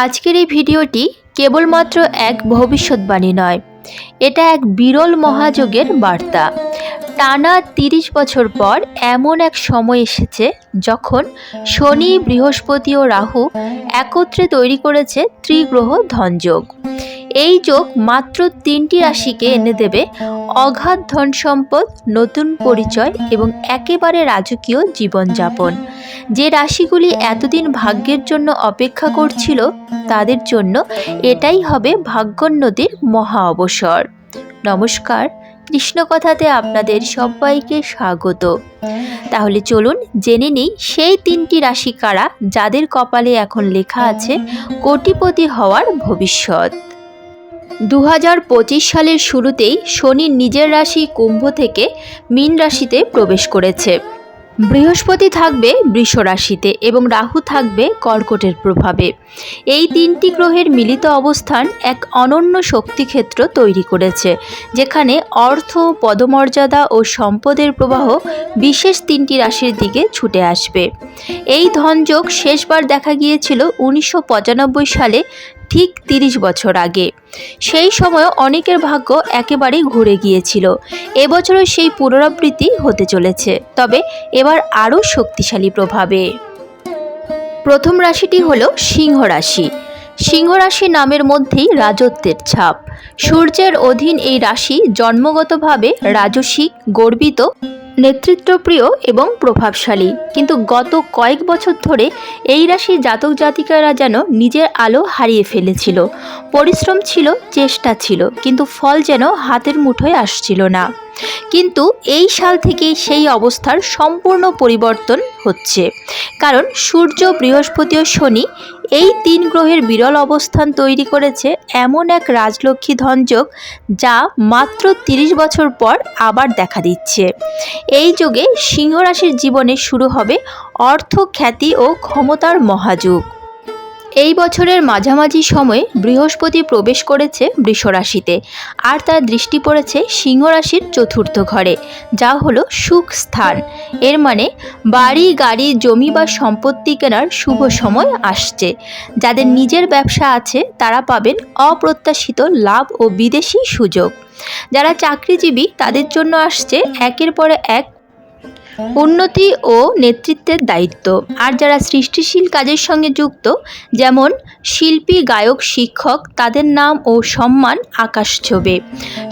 আজকের এই ভিডিওটি কেবলমাত্র এক ভবিষ্যৎবাণী নয়, এটা এক বিরল মহাযোগের বার্তা। টানা ৩০ বছর পর এমন এক সময় এসেছে যখন শনি, বৃহস্পতি ও রাহু একত্রে তৈরি করেছে ত্রিগ্রহ ধনযোগ। এই যোগ মাত্র ৩টি রাশিকে এনে দেবে অগাধ ধন সম্পদ, নতুন পরিচয় এবং একেবারে রাজকীয় জীবনযাপন। যে রাশিগুলি এতদিন ভাগ্যের জন্য অপেক্ষা করছিল, তাদের জন্য এটাই হবে ভাগ্যোন্নতির মহা অবসর। নমস্কার, কৃষ্ণকথাতে আপনাদের সবাইকে স্বাগত। তাহলে চলুন জেনে নিই সেই 3টি রাশি কারা, যাদের কপালে এখন লেখা আছে কোটিপতি হওয়ার ভবিষ্যৎ। 2025 সালের শুরুতেই শনি নিজের রাশি কুম্ভ থেকে মীন রাশিতে প্রবেশ করেছে। বৃহস্পতি থাকবে বৃষ রাশিতে এবং রাহু থাকবে কর্কটের প্রভাবে। এই 3টি গ্রহের মিলিত অবস্থান এক অনন্য শক্তিক্ষেত্র তৈরি করেছে, যেখানে অর্থ, পদমর্যাদা ও সম্পদের প্রবাহ বিশেষ 3টি রাশির দিকে ছুটে আসবে। এই ধনযোগ শেষবার দেখা গিয়েছিল 1995 সালে, ঠিক 30 বছর আগে। সেই সময় অনেকের ভাগ্য একেবারেই ঘুরে গিয়েছিল। এবছরও সেই পুনরাবৃত্তি হতে চলেছে, তবে এবার আরও শক্তিশালী প্রভাবে। প্রথম রাশিটি হলো সিংহ রাশি। সিংহ রাশি নামের মধ্যেই রাজত্বের ছাপ। সূর্যের অধীন এই রাশি জন্মগতভাবে রাজসিক, গর্বিত, নেতৃত্বপ্রিয় এবং প্রভাবশালী। কিন্তু গত কয়েক বছর ধরে এই রাশির জাতক জাতিকারা যেন নিজের আলো হারিয়ে ফেলেছিল। পরিশ্রম ছিল, চেষ্টা ছিল, কিন্তু ফল যেন হাতের মুঠোয় আসছিল না। কিন্তু এই সাল থেকে সেই অবস্থার সম্পূর্ণ পরিবর্তন হচ্ছে, কারণ সূর্য, বৃহস্পতি ও শনি এই 3 গ্রহের বিরল অবস্থান তৈরি করেছে এমন এক রাজলক্ষ্মী ধনযোগ, যা মাত্র 30 বছর পর আবার দেখা দিচ্ছে। এই যোগে সিংহ রাশির জীবনে শুরু হবে অর্থ, খ্যাতি ও ক্ষমতার মহাযুগ। এই বছরের মাঝামাঝি সময়ে বৃহস্পতি প্রবেশ করেছে বৃষ রাশিতে, আর তার দৃষ্টি পড়েছে সিংহ রাশির 4র্থ ঘরে, যা হলো সুখ স্থান। এর মানে বাড়ি, গাড়ি, জমি বা সম্পত্তি কেনার শুভ সময় আসছে। যাদের নিজের ব্যবসা আছে তারা পাবেন অপ্রত্যাশিত লাভ ও বিদেশি সুযোগ। যারা চাকরিজীবী তাদের জন্য আসছে একের পর এক উন্নতি ও নেতৃত্বের দায়িত্ব। আর যারা সৃষ্টিশীল কাজের সঙ্গে যুক্ত, যেমন শিল্পী, গায়ক, শিক্ষক, তাদের নাম ও সম্মান আকাশ ছোঁবে।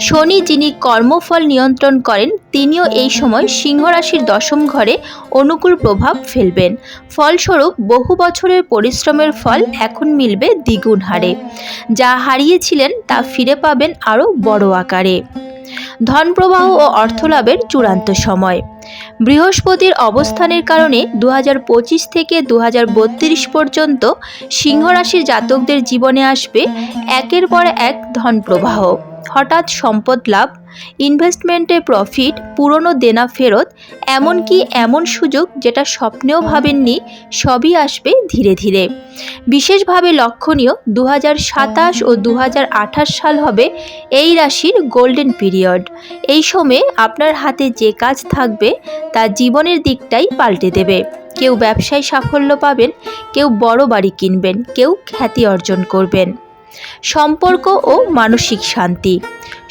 শনি, যিনি কর্মফল নিয়ন্ত্রণ করেন, তিনিও এই সময় সিংহ রাশির 10ম ঘরে অনুকূল প্রভাব ফেলবেন। ফলস্বরূপ বহু বছরের পরিশ্রমের ফল এখন মিলবে দ্বিগুণ হারে। যা হারিয়েছিলেন তা ফিরে পাবেন আরও বড় আকারে। ধন প্রবাহ ও অর্থলাভের চূড়ান্ত সময়। বৃহস্পতির অবস্থানের কারণে 2025 থেকে 2032 পর্যন্ত সিংহ রাশির জাতকদের জীবনে আসবে একের পর এক ধন প্রবাহ, হঠাৎ সম্পদ লাভ, ইনভেস্টমেন্টে প্রফিট, পুরনো দেনা ফেরত, এমনকি এমন সুযোগ যেটা স্বপ্নেও ভাবেননি, সবই আসবে ধীরে ধীরে। বিশেষভাবে লক্ষণীয় 2027 ও 2028 সাল হবে এই রাশির গোল্ডেন পিরিয়ড। এই সময়ে আপনার হাতে যে কাজ থাকবে তা জীবনের দিকটাই পাল্টে দেবে। কেউ ব্যবসায় সাফল্য পাবেন, কেউ বড় বাড়ি কিনবেন, কেউ খ্যাতি অর্জন করবেন। সম্পর্ক ও মানসিক শান্তি।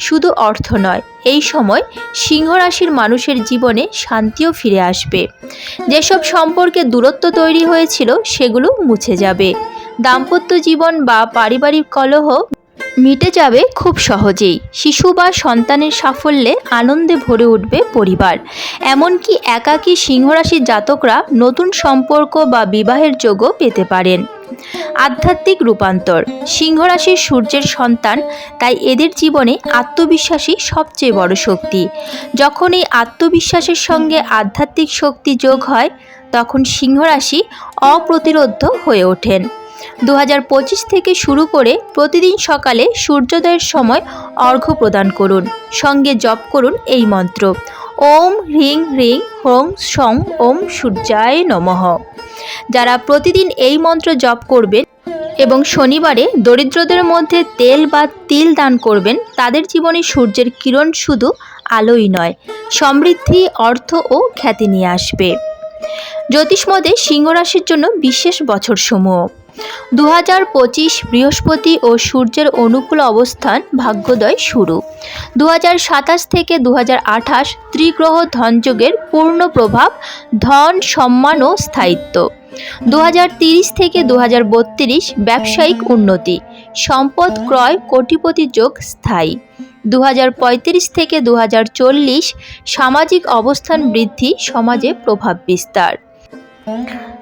শুধু অর্থ নয়, এই সময় সিংহ রাশির মানুষের জীবনে শান্তিও ফিরে আসবে। যেসব সম্পর্কে দূরত্ব তৈরি হয়েছিল সেগুলো মুছে যাবে। দাম্পত্য জীবন বা পারিবারিক কলহ মিটে যাবে খুব সহজেই। শিশু বা সন্তানের সাফল্যে আনন্দে ভরে উঠবে পরিবার। এমনকি একাকী সিংহ রাশির জাতকরা নতুন সম্পর্ক বা বিবাহের যোগও পেতে পারেন। আধ্যাত্মিক রূপান্তর। সিংহ রাশির সূর্যের সন্তান, তাই এদের জীবনে আত্মবিশ্বাসই সবচেয়ে বড় শক্তি। যখন এই আত্মবিশ্বাসের সঙ্গে আধ্যাত্মিক শক্তি যোগ হয়, তখন সিংহ রাশি অপ্রতিরোধ্য হয়ে ওঠেন। 2025 থেকে শুরু করে প্রতিদিন সকালে সূর্যোদয়ের সময় অর্ঘ্য প্রদান করুন। সঙ্গে জপ করুন এই মন্ত্র: ওম হ্রিং হ্রিং হ্রং সং ওম সূর্যায় নমঃ। যারা প্রতিদিন এই মন্ত্র জপ করবেন এবং শনিবারে দরিদ্রদের মধ্যে তেল বা তিল দান করবেন, তাদের জীবনে সূর্যের কিরণ শুধু আলোই নয়, সমৃদ্ধি, অর্থ ও খ্যাতি নিয়ে আসবে। জ্যোতিষমতে সিংহ রাশির জন্য বিশেষ বছর সমূহ। 2025 বৃহস্পতি ও সূর্যের অনুকূল অবস্থান ভাগ্যোদয় শুরু। 2027 থেকে 2028 ত্রিগ্রহ ধনযোগের পূর্ণ প্রভাব, ধন, সম্মান ও স্থায়িত্ব। 2030 থেকে 2032 ব্যবসায়িক উন্নতি, সম্পদ ক্রয়, কোটিপতি যোগ স্থায়ী। 2035 থেকে 2040 সামাজিক অবস্থান বৃদ্ধি, সমাজে প্রভাব বিস্তার।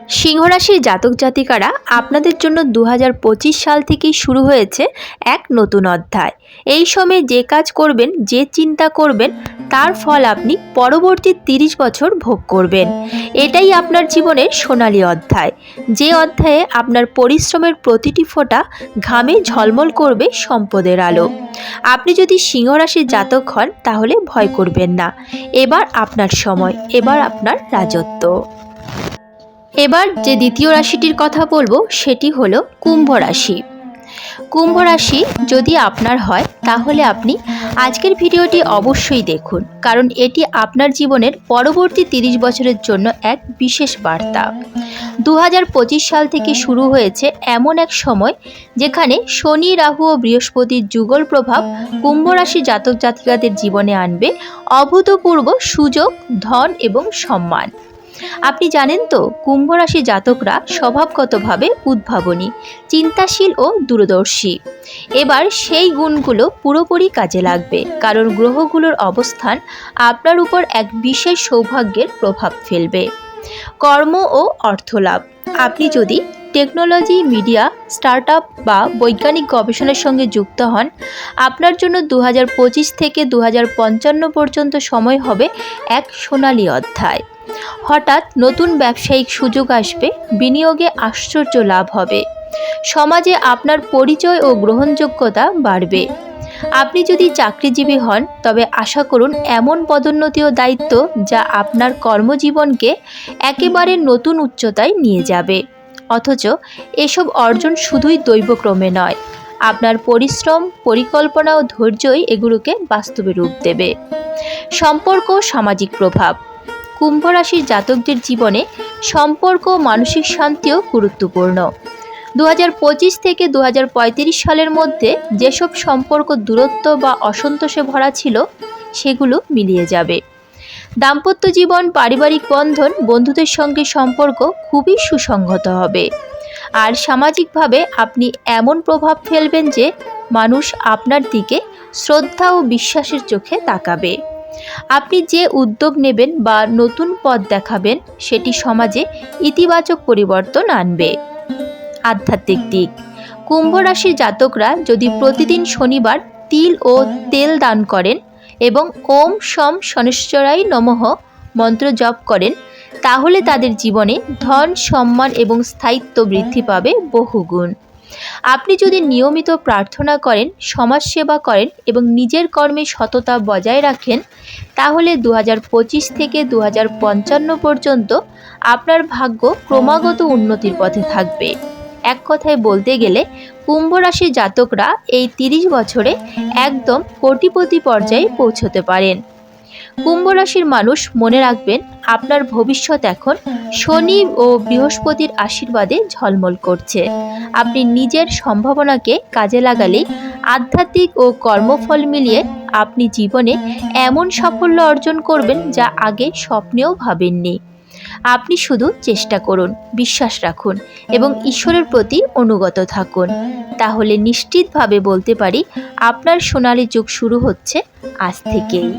সিংহ রাশির জাতক জাতিকারা, আপনাদের জন্য 2025 সাল থেকেই শুরু হয়েছে এক নতুন অধ্যায়। এই সময়ে যে কাজ করবেন, যে চিন্তা করবেন, তার ফল আপনি পরবর্তী 30 বছর ভোগ করবেন। এটাই আপনার জীবনের সোনালী অধ্যায়, যে অধ্যায়ে আপনার পরিশ্রমের প্রতিটি ফোঁটা ঘামে ঝলমল করবে সম্পদের আলো। আপনি যদি সিংহ রাশির জাতক হন তাহলে ভয় করবেন না, এবার আপনার সময়, এবার আপনার রাজত্ব। এবার যে দ্বিতীয় রাশিটির কথা বলবো সেটি হলো কুম্ভ রাশি। কুম্ভ রাশি যদি আপনার হয় তাহলে আপনি আজকের ভিডিওটি অবশ্যই দেখুন, কারণ এটি আপনার জীবনের পরবর্তী 30 বছরের জন্য এক বিশেষ বার্তা। 2025 সাল থেকে শুরু হয়েছে এমন এক সময় যেখানে শনি, রাহু ও বৃহস্পতির যুগল প্রভাব কুম্ভ রাশি জাতক জাতিকাদের জীবনে আনবে অভূতপূর্ব সুযোগ, ধন এবং সম্মান। আপনি জানেন তো, কুম্ভ রাশি জাতকরা স্বভাবগতভাবে উদ্ভাবনী, চিন্তাশীল ও দূরদর্শী। এবার সেই গুণগুলো পুরোপুরি কাজে লাগবে, কারণ গ্রহগুলোর অবস্থান আপনার উপর এক বিশেষ সৌভাগ্যের প্রভাব ফেলবে। কর্ম ও অর্থলাভ। আপনি যদি টেকনোলজি, মিডিয়া, স্টার্টআপ বা বৈজ্ঞানিক গবেষণার সঙ্গে যুক্ত হন, আপনার জন্য 2025 থেকে 2055 পর্যন্ত সময় হবে এক সোনালী অধ্যায়। হঠাৎ নতুন ব্যবসায়িক সুযোগ আসবে, বিনিয়োগে আশ্চর্য লাভ হবে, সমাজে আপনার পরিচয় ও গ্রহণযোগ্যতা বাড়বে। আপনি যদি চাকরিজীবী হন তবে আশা করুন এমন পদোন্নতি ও দায়িত্ব যা আপনার কর্মজীবনকে একেবারে নতুন উচ্চতায় নিয়ে যাবে। অথচ এসব অর্জন শুধুই দৈবক্রমে নয়, আপনার পরিশ্রম, পরিকল্পনা ও ধৈর্যই এগুলোকে বাস্তবে রূপ দেবে। সম্পর্ক, সামাজিক প্রভাব। কুম্ভ রাশির জাতকদের জীবনে সম্পর্ক, মানসিক শান্তিও গুরুত্বপূর্ণ। 2025 থেকে 2035 সালের মধ্যে যেসব সম্পর্ক দূরত্ব বা অসন্তোষে ভরা ছিল সেগুলো মিলিয়ে যাবে। দাম্পত্য জীবন, পারিবারিক বন্ধন, বন্ধুদের সঙ্গে সম্পর্ক খুবই সুসংহত হবে। আর সামাজিকভাবে আপনি এমন প্রভাব ফেলবেন যে মানুষ আপনার দিকে শ্রদ্ধা ও বিশ্বাসের চোখে তাকাবে। আপনি যে উদ্যোগ নেবেন বা নতুন পথ দেখাবেন সেটি সমাজে ইতিবাচক পরিবর্তন আনবে। আধ্যাত্মিক দিক। কুম্ভ রাশির জাতকরা যদি প্রতিদিন শনিবার তিল ও তেল দান করেন এবং ওম শম শনিশ্চরায় নমঃ মন্ত্র জপ করেন, তাহলে তাদের জীবনে ধন, সম্মান এবং স্থায়িত্ব বৃদ্ধি পাবে বহুগুণ। আপনি যদি নিয়মিত প্রার্থনা করেন, সমাজসেবা করেন এবং নিজের কর্মে সততা বজায় রাখেন, তাহলে 2025 থেকে 2055 পর্যন্ত আপনার ভাগ্য ক্রমাগত উন্নতির পথে থাকবে। এক কথায় বলতে গেলে কুম্ভ রাশির জাতকরা এই 30 বছরে একদম কোটিপতি পর্যায়ে পৌঁছতে পারেন। কুম্ভ রাশির মানুষ মনে রাখবেন, আপনার ভবিষ্যৎ এখন শনি ও বৃহস্পতির আশীর্বাদে ঝলমল করছে। আপনি নিজের সম্ভাবনাকে কাজে লাগালেই আধ্যাত্মিক ও কর্মফল মিলিয়ে আপনি জীবনে এমন সাফল্য অর্জন করবেন যা আগে স্বপ্নেও ভাবেননি। আপনি শুধু চেষ্টা করুন, বিশ্বাস রাখুন এবং ঈশ্বরের প্রতি অনুগত থাকুন। তাহলে নিশ্চিতভাবে বলতে পারি আপনার সোনালী যুগ শুরু হচ্ছে আজ থেকেই।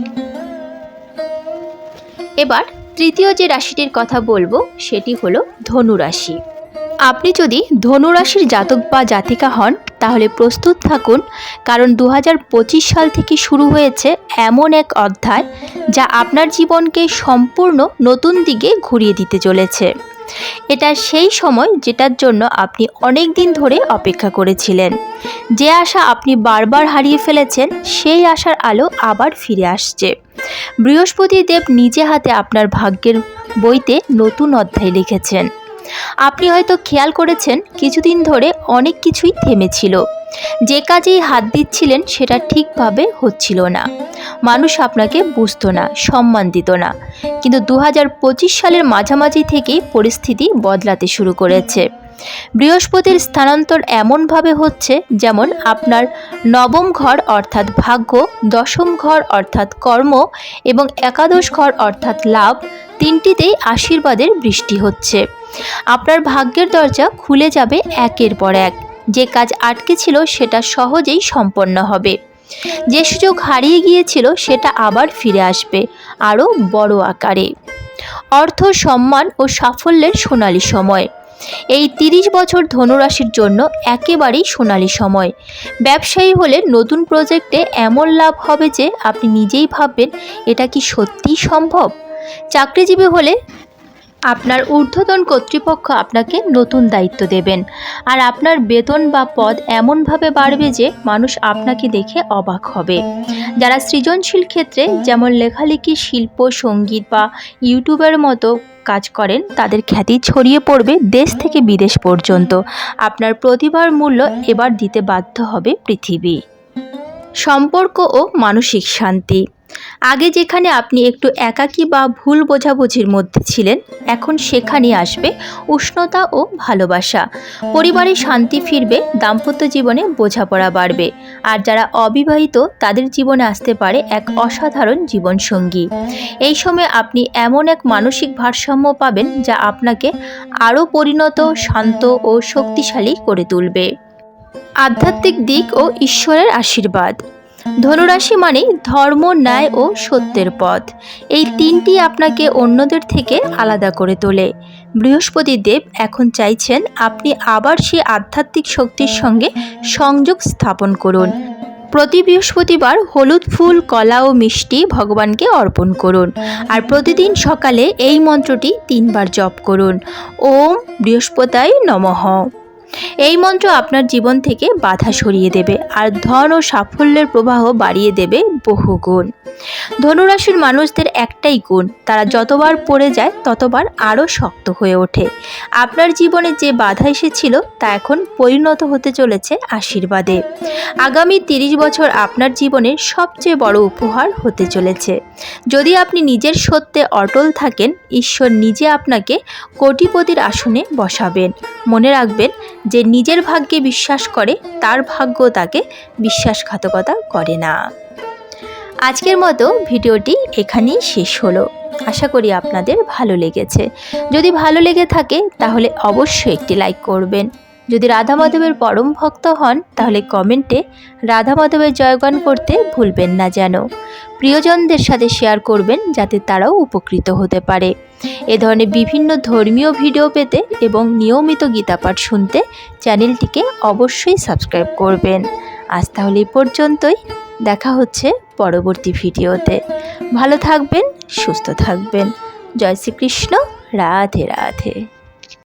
এবার তৃতীয় যে রাশিটির কথা বলবো সেটি হলো ধনু রাশি। আপনি যদি ধনু রাশির জাতক বা জাতিকা হন তাহলে প্রস্তুত থাকুন, কারণ 2025 সাল থেকে শুরু হয়েছে এমন এক অধ্যায় যা আপনার জীবনকে সম্পূর্ণ নতুন দিকে ঘুরিয়ে দিতে চলেছে। এটা সেই সময় যেটার জন্য আপনি অনেক দিন ধরে অপেক্ষা করেছিলেন। যে আশা আপনি বারবার হারিয়ে ফেলেছেন সেই আশার আলো আবার ফিরে আসছে। বৃহস্পতি দেব নিজে হাতে আপনার ভাগ্যের বইতে নতুন অধ্যায় লিখেছেন। আপনি হয়তো খেয়াল করেছেন কিছুদিন ধরে অনেক কিছুই থেমেছিল। যে কাজেই হাত দিচ্ছিলেন সেটা ঠিকভাবে হচ্ছিল না, মানুষ আপনাকে বুঝতো না, সম্মান দিত না। কিন্তু 2025 সালের মাঝামাঝি থেকেই পরিস্থিতি বদলাতে শুরু করেছে। বৃহস্পতির স্থানান্তর এমনভাবে হচ্ছে যেমন আপনার নবম ঘর অর্থাৎ ভাগ্য, দশম ঘর অর্থাৎ কর্ম এবং একাদশ ঘর অর্থাৎ লাভ, তিনটিতেই আশীর্বাদের বৃষ্টি হচ্ছে। আপনার ভাগ্যের দরজা খুলে যাবে একের পর এক। যে কাজ আটকে ছিল সেটা সহজেই সম্পন্ন হবে। যে সুযোগ হারিয়ে গিয়েছিল সেটা আবার ফিরে আসবে আরও বড় আকারে। অর্থ, সম্মান ও সাফল্যের সোনালী সময়। এই 30 বছর ধনুরাশির জন্য একেবারেই সোনালী সময়। ব্যবসায়ী হলে নতুন প্রজেক্টে এমন লাভ হবে যে আপনি নিজেই ভাববেন এটা কি সত্যিই সম্ভব। চাকরিজীবী হলে আপনার ঊর্ধ্বতন কর্তৃপক্ষ আপনাকে নতুন দায়িত্ব দেবেন, আর আপনার বেতন বা পদ এমনভাবে বাড়বে যে মানুষ আপনাকে দেখে অবাক হবে। যারা সৃজনশীল ক্ষেত্রে যেমন লেখালেখি, শিল্প, সঙ্গীত বা ইউটিউবের মতো কাজ করেন তাদের খ্যাতি ছড়িয়ে পড়বে দেশ থেকে বিদেশ পর্যন্ত। আপনার প্রতিভার মূল্য এবার দিতে বাধ্য হবে পৃথিবী। সম্পর্ক ও মানসিক শান্তি। আগে যেখানে আপনি একটু একাকী বা ভুল বোঝাবুঝির মধ্যে ছিলেন, এখন সেখানেই আসবে উষ্ণতা ও ভালোবাসা। পরিবারে শান্তি ফিরবে, দাম্পত্য জীবনে বোঝাপড়া বাড়বে। আর যারা অবিবাহিত তাদের জীবনে আসতে পারে এক অসাধারণ জীবনসঙ্গী। এই সময় আপনি এমন এক মানসিক ভারসাম্য পাবেন যা আপনাকে আরও পরিণত, শান্ত ও শক্তিশালী করে তুলবে। আধ্যাত্মিক দিক ও ঈশ্বরের আশীর্বাদ। ধনুরাশি মানেই ধর্ম, ন্যায় ও সত্যের পথ। এই তিনটি আপনাকে অন্যদের থেকে আলাদা করে তোলে। বৃহস্পতি দেব এখন চাইছেন আপনি আবার সেই আধ্যাত্মিক শক্তির সঙ্গে সংযোগ স্থাপন করুন। প্রতি বৃহস্পতিবার হলুদ ফুল, কলা ও মিষ্টি ভগবানকে অর্পণ করুন। আর প্রতিদিন সকালে এই মন্ত্রটি 3 বার জপ করুন। ওম বৃহস্পতায় নমঃ। এই মন্ত্র আপনার জীবন থেকে বাধা সরিয়ে দেবে আর ধন ও সাফল্যের প্রবাহ বাড়িয়ে দেবে বহুগুণ। ধনুরাশির মানুষদের একটাই গুণ, তারা যতবার পড়ে যায় ততবার আরও শক্ত হয়ে ওঠে। আপনার জীবনে যে বাধা এসেছিল তা এখন পরিণত হতে চলেছে আশীর্বাদে। আগামী 30 বছর আপনার জীবনের সবচেয়ে বড় উপহার হতে চলেছে। যদি আপনি নিজের সত্যে অটল থাকেন, ঈশ্বর নিজে আপনাকে কোটিপতির আসনে বসাবেন। মনে রাখবেন, যে নিজের ভাগ্যে বিশ্বাস করে তার ভাগ্য তাকে বিশ্বাসঘাতকতা করে না। আজকের মতো ভিডিওটি এখানেই শেষ হলো। আশা করি আপনাদের ভালো লেগেছে। যদি ভালো লেগে থাকে তাহলে অবশ্যই একটি লাইক করবেন। যদি রাধা মাধবের পরম ভক্ত হন তাহলে কমেন্টে রাধা মাধবের জয়গান করতে ভুলবেন না যেন। প্রিয়জনদের সাথে শেয়ার করবেন যাতে তারাও উপকৃত হতে পারে। এ ধরনের বিভিন্ন ধর্মীয় ভিডিও পেতে এবং নিয়মিত গীতাপাঠ শুনতে চ্যানেলটিকে অবশ্যই সাবস্ক্রাইব করবেন। আজ তাহলে এই পর্যন্তই। দেখা হচ্ছে পরবর্তী ভিডিওতে। ভালো থাকবেন, সুস্থ থাকবেন। জয় শ্রীকৃষ্ণ। রাধে রাধে।